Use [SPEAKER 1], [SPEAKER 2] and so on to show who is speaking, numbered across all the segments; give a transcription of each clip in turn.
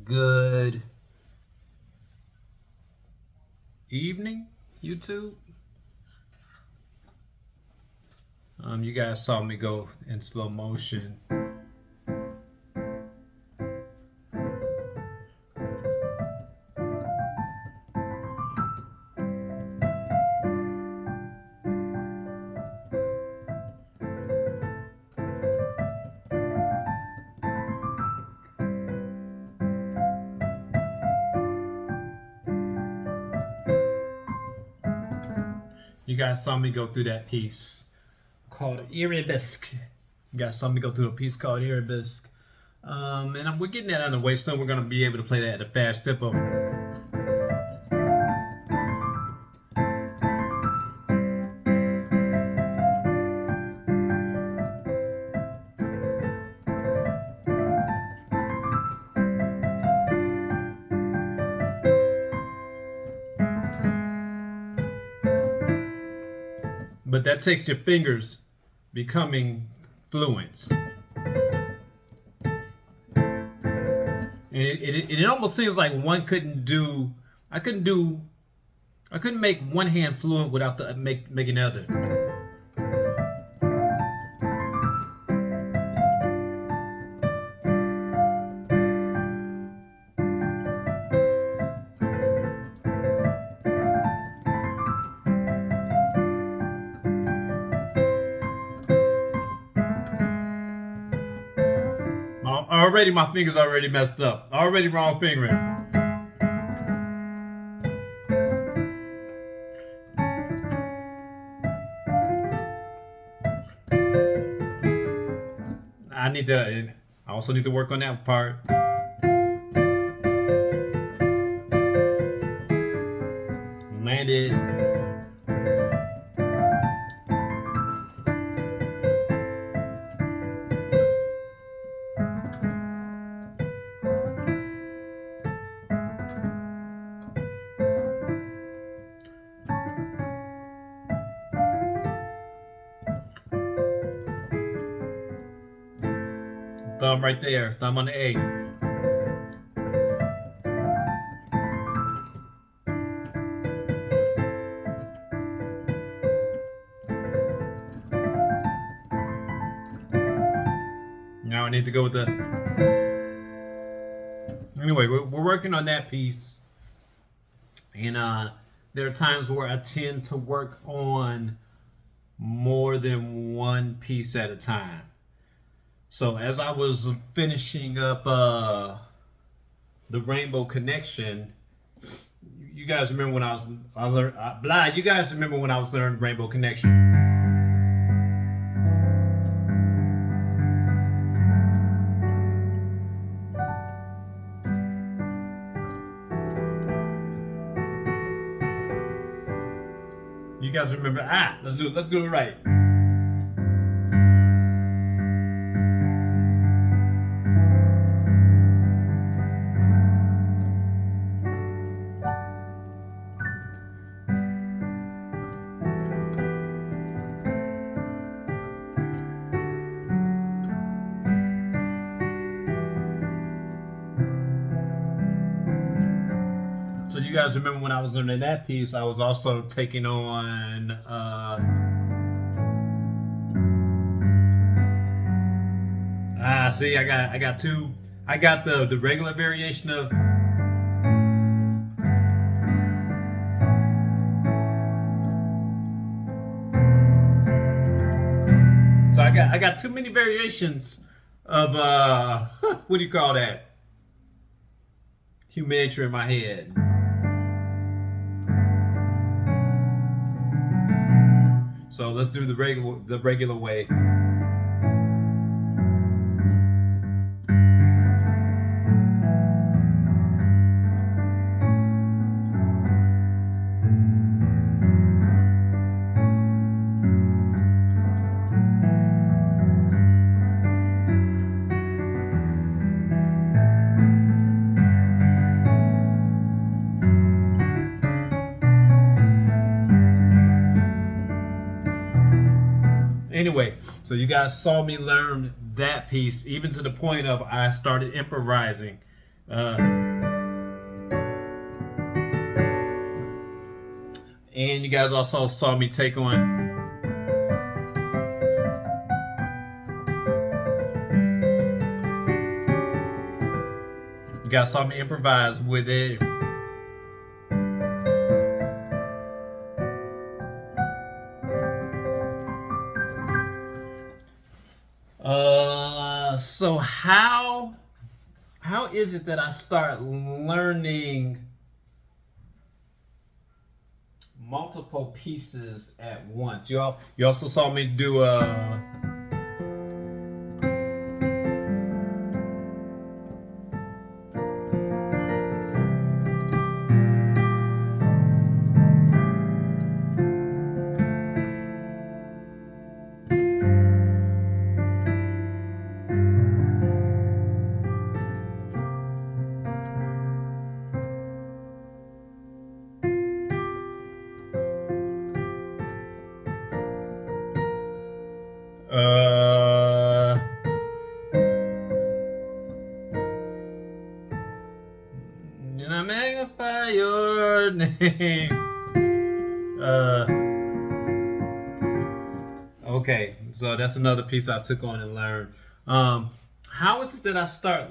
[SPEAKER 1] Good evening, YouTube. You guys saw me go in slow motion. You guys saw me go through that piece called Arabesque. You guys saw me go through a piece called Arabesque. We're getting that out of the way, so we're going to be able to play that at a fast tempo. But that takes your fingers becoming fluent. And it almost seems like I couldn't make one hand fluent without making the other. Already my fingers already messed up. Already wrong fingering. I also need to work on that part. Landed. Thumb right there, thumb on the A. Now I need to go with the... Anyway, we're working on that piece. And there are times where I tend to work on more than one piece at a time. So as I was finishing up the Rainbow Connection, you guys remember when you guys remember when I was learning Rainbow Connection? You guys remember? Let's do it right. So you guys remember when I was learning that piece, I was also taking on see, I got two. I got the regular variation of so I got too many variations of what do you call that? Human nature in my head. So let's do the regular way. Anyway, so you guys saw me learn that piece, even to the point of I started improvising Uh, and you guys also saw me take on. You guys saw me improvise with it. So how is it that I start learning multiple pieces at once? You also saw me do a. Uh, and I magnify your name. Uh, okay, so that's another piece I took on and learned. How is it that I start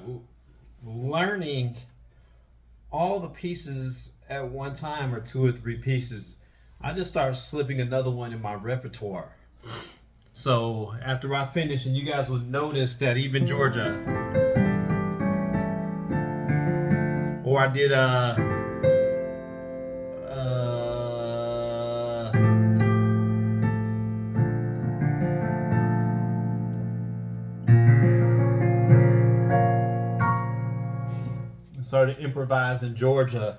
[SPEAKER 1] learning all the pieces at one time, or two or three pieces? I just start slipping another one in my repertoire. So after I finish, and you guys will notice that even Georgia, or I did started improvising Georgia.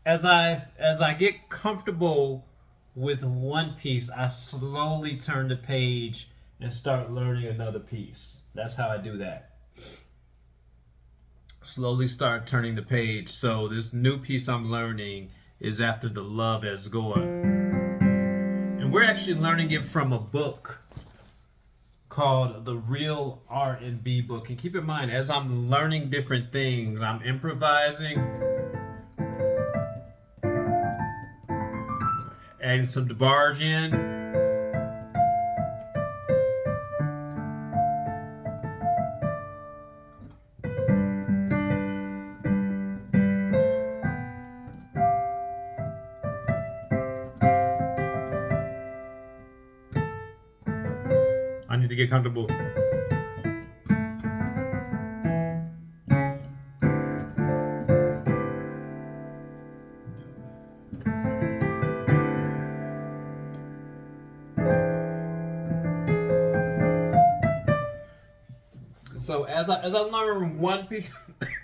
[SPEAKER 1] As I get comfortable with one piece, I slowly turn the page and start learning another piece. That's how I do that. Slowly start turning the page. So this new piece I'm learning is After the Love Has Gone. And we're actually learning it from a book called The Real R&B Book. And keep in mind, as I'm learning different things, I'm improvising, adding some DeBarge in. I need to get comfortable. So as I learn one piece,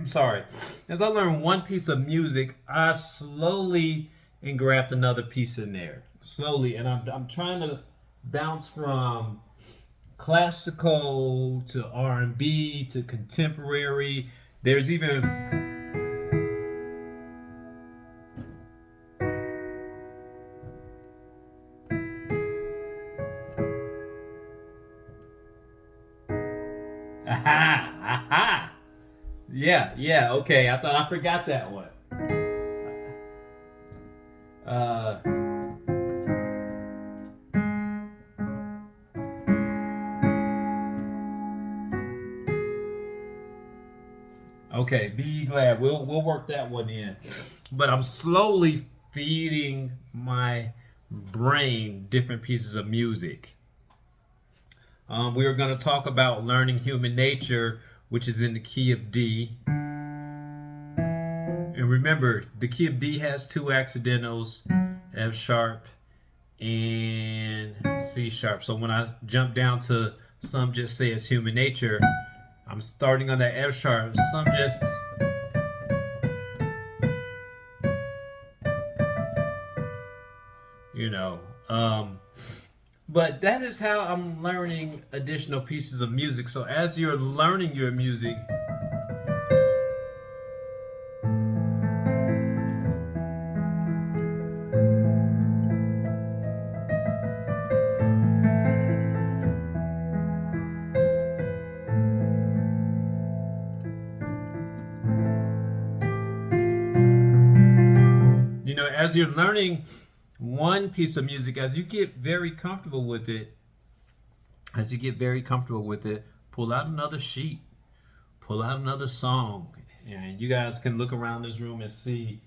[SPEAKER 1] I'm sorry, as I learn one piece of music, I slowly engraft another piece in there, slowly, and I'm trying to bounce from classical to R&B to contemporary. There's even aha, aha. Yeah, okay. I thought I forgot that one. Uh, okay, be glad. We'll work that one in. But I'm slowly feeding my brain different pieces of music. We are going to talk about learning human nature, which is in the key of D. And remember, the key of D has two accidentals, F sharp and C sharp. So when I jump down to some just say it's human nature, I'm starting on that F sharp. Some just you know. But that is how I'm learning additional pieces of music. So as you're learning your music, as you're learning one piece of music, as you get very comfortable with it, pull out another sheet, pull out another song, and you guys can look around this room and see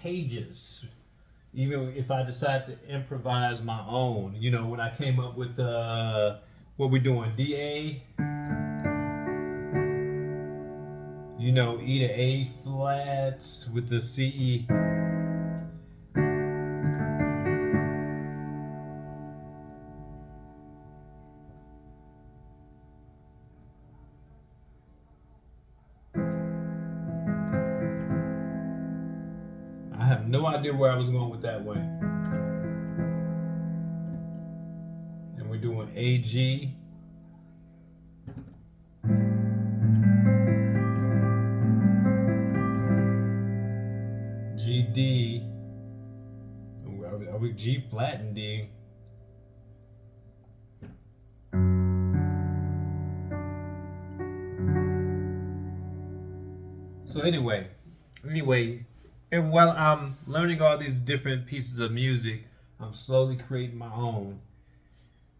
[SPEAKER 1] pages. Even if I decide to improvise my own, when I came up with what we're doing, D-A, E to A flat with the C-E. I have no idea where I was going with that one. And we're doing A, G. G, D. Are we G flat and D? So anyway, and while I'm learning all these different pieces of music, I'm slowly creating my own,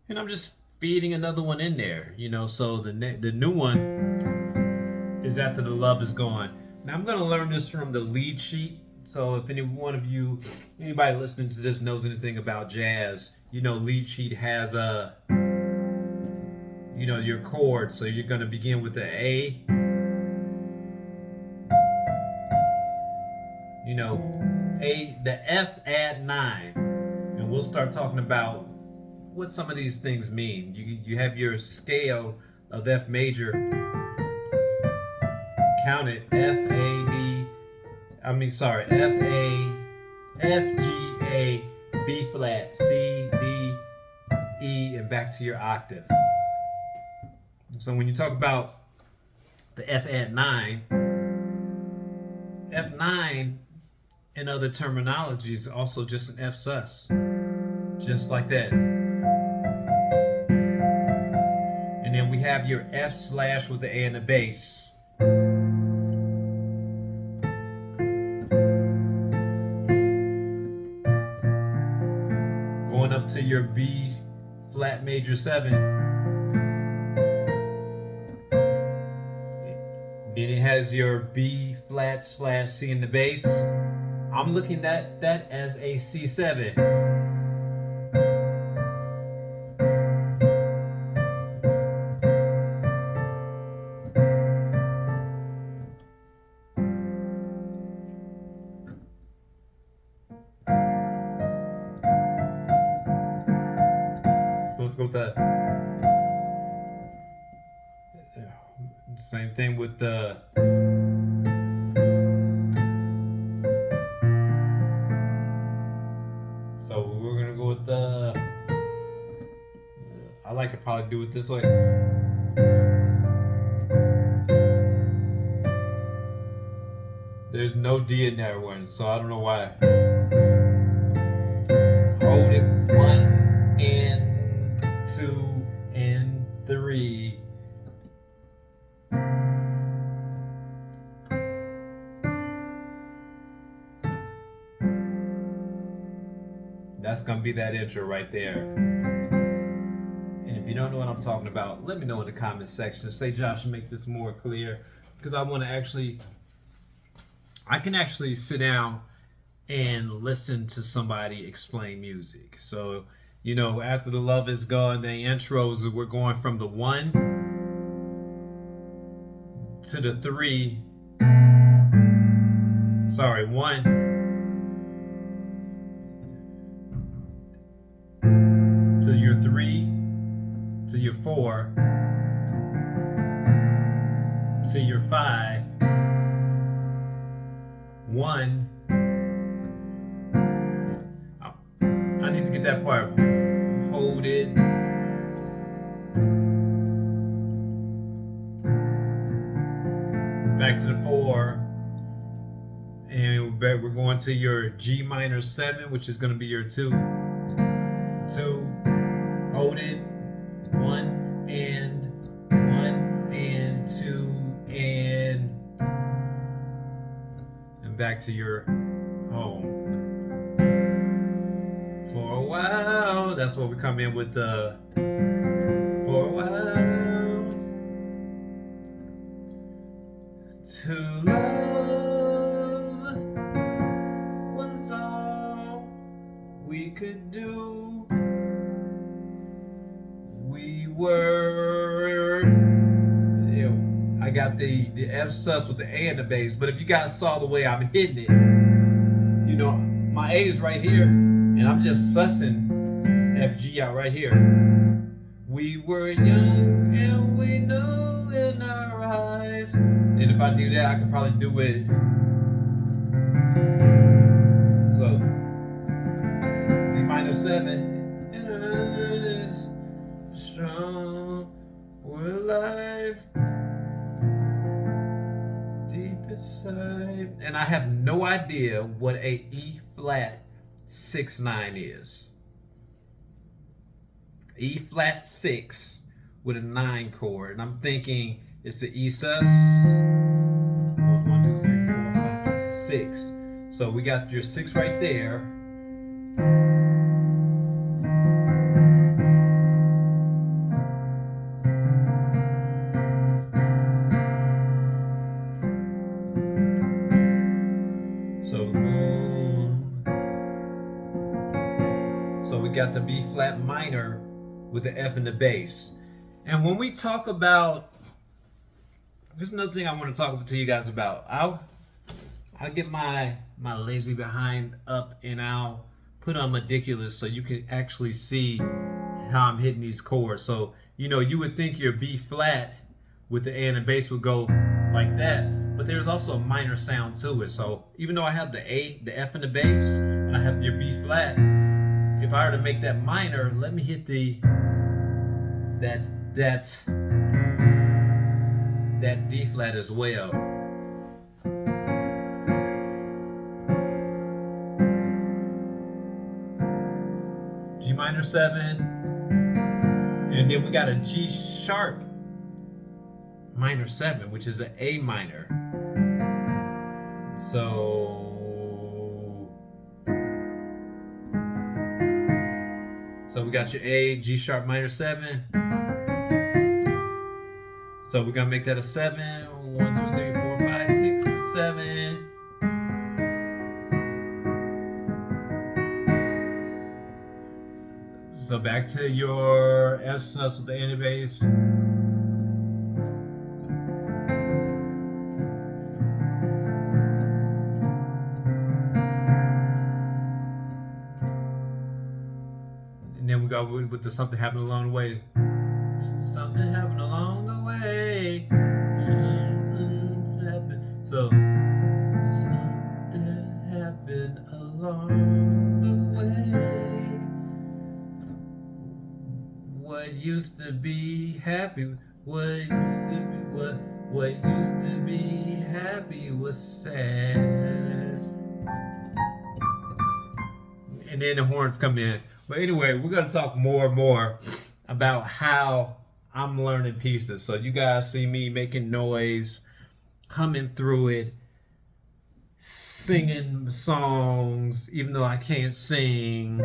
[SPEAKER 1] and I'm just feeding another one in there, So the new one is After the Love Is Gone. Now I'm gonna learn this from the lead sheet. So if anybody listening to this knows anything about jazz, lead sheet has your chords. So you're gonna begin with the A. The F add 9, and we'll start talking about what some of these things mean. You have your scale of F major. Count it: F G A, B flat, C D E, and back to your octave. So when you talk about the F add 9, F9 in other terminology is also just an F sus, just like that. And then we have your F slash with the A in the bass. Going up to your B flat major 7. Then it has your B flat slash C in the bass. I'm looking at that as a C7. So let's go with that. Same thing with the so we're gonna go with the I like to probably do it this way. There's no D in that one, so I don't know why. Hold it. 1 and 2 and 3. That's gonna be that intro right there. And if you don't know what I'm talking about, let me know in the comment section. Say, Josh, make this more clear, because I can actually sit down and listen to somebody explain music. So, After the Love Is Gone, the intros, we're going from the 1 to the 3. Sorry, 1 to your 3 to your 4 to your 5. 1. I need to get that part. Hold it. Back to the 4. And we're going to your G minor 7, which is going to be your 2. 2. Hold it. 1 and 2 and back to your home. For a while. That's where we come in with the for a while. To love was all we could do. We were. I got the F sus with the A in the bass, but if you guys saw the way I'm hitting it, you know, my A is right here, and I'm just sussing F G out right here. We were young and we know in our eyes. And if I do that, I could probably do it. So, D minor 7. Is strong, we're alive. Deep inside. And I have no idea what a E flat 6/9 is. E flat 6 with a 9 chord. And I'm thinking it's the E sus. 1, 2, 3, 4, 5, 6. So we got your 6 right there. So we got the B flat minor with the F in the bass. And when we talk about, there's another thing I want to talk to you guys about. I'll get my lazy behind up and I'll put on Meticulous so you can actually see how I'm hitting these chords. So, you know, you would think your B flat with the A and the bass would go like that, but there's also a minor sound to it. So even though I have the A, the F in the bass, and I have your B flat, if I were to make that minor, let me hit that D flat as well. G minor 7, and then we got a G sharp minor 7, which is an A minor. So we got your A, G sharp minor 7. So we're gonna make that a 7. 1, 2, 3, 4, 5, 6, 7. So back to your F sus with the A and the bass. And then we go with the something happened along the way. Something happened along the way. So something happened along the way. What used to be happy, what used to be happy was sad. And then the horns come in. But anyway, we're gonna talk more and more about how I'm learning pieces. So you guys see me making noise, humming through it, singing songs, even though I can't sing.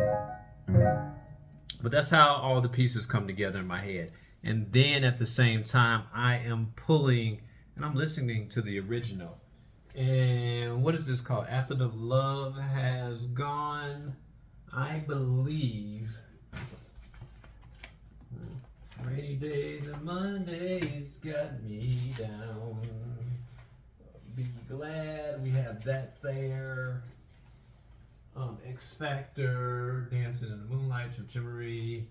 [SPEAKER 1] But that's how all the pieces come together in my head. And then at the same time, I am pulling and I'm listening to the original. And what is this called? After the Love Has Gone, I believe. Rainy days and Mondays got me down. Be glad we have that there. X Factor, Dancing in the Moonlight, Jim Jimmery,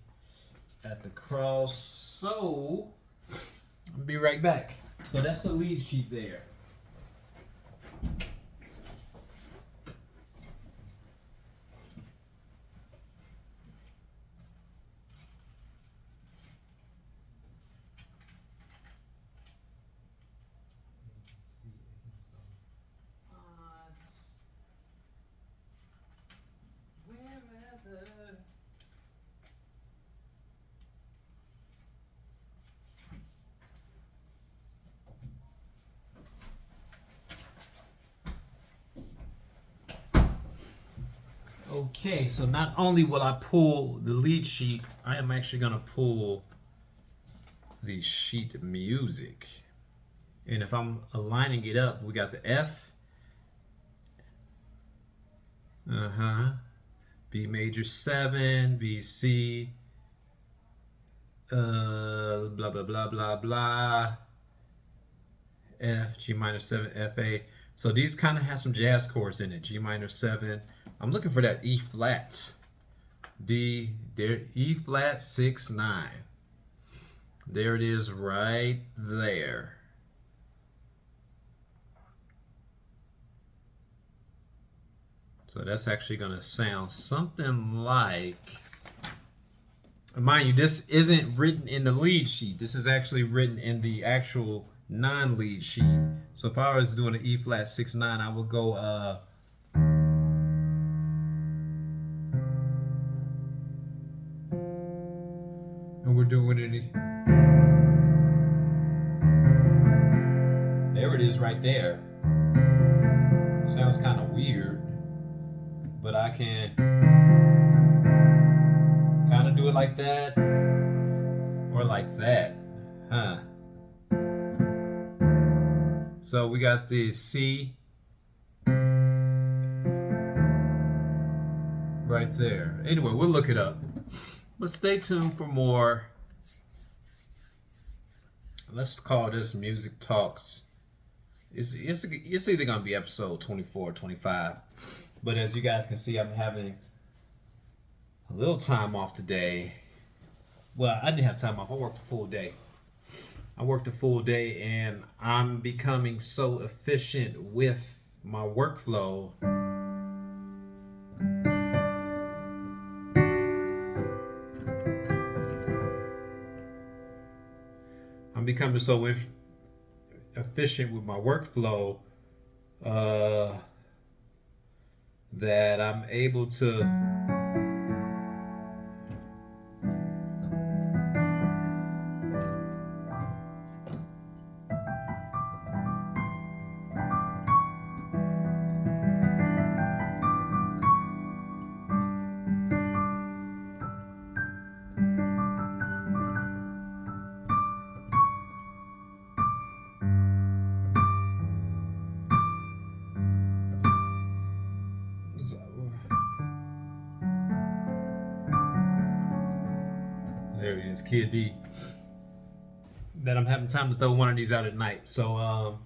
[SPEAKER 1] At the Cross. So, I'll be right back. So that's the lead sheet there. Okay, so not only will I pull the lead sheet, I am actually going to pull the sheet music. And if I'm aligning it up, we got the F, B major 7, B, C, blah, blah, blah, blah, blah, F, G minor 7, F, A. So these kind of have some jazz chords in it. G minor 7. I'm looking for that E flat. D, there, E flat 6, 9. There it is right there. So that's actually going to sound something like, mind you, this isn't written in the lead sheet. This is actually written in the actual non-lead sheet. So if I was doing an E flat 6, 9, I would go and we're doing it. There it is right there. Sounds kind of weird, but I can kind of do it like that or like that, huh? So we got the C right there. Anyway, we'll look it up. But stay tuned for more. Let's call this Music Talks. It's either going to be episode 24 or 25. But as you guys can see, I'm having a little time off today. Well, I didn't have time off. I worked a full day. And I'm becoming so efficient with my workflow. I'm becoming so efficient with my workflow that I'm able to there he is, Kid D. That I'm having time to throw one of these out at night. So,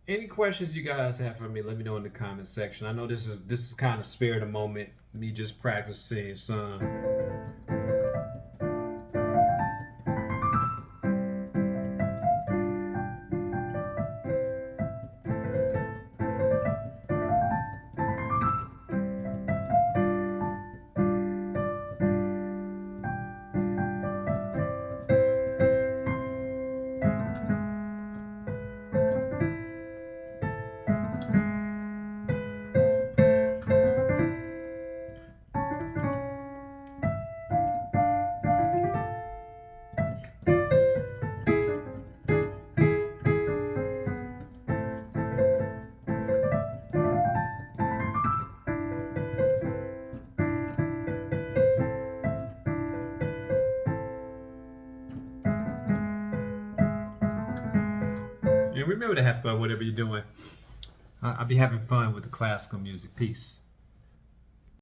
[SPEAKER 1] any questions you guys have for me, let me know in the comment section. I know this is kind of spare of the moment, me just practicing some. And remember to have fun, whatever you're doing. I'll be having fun with the classical music. Peace.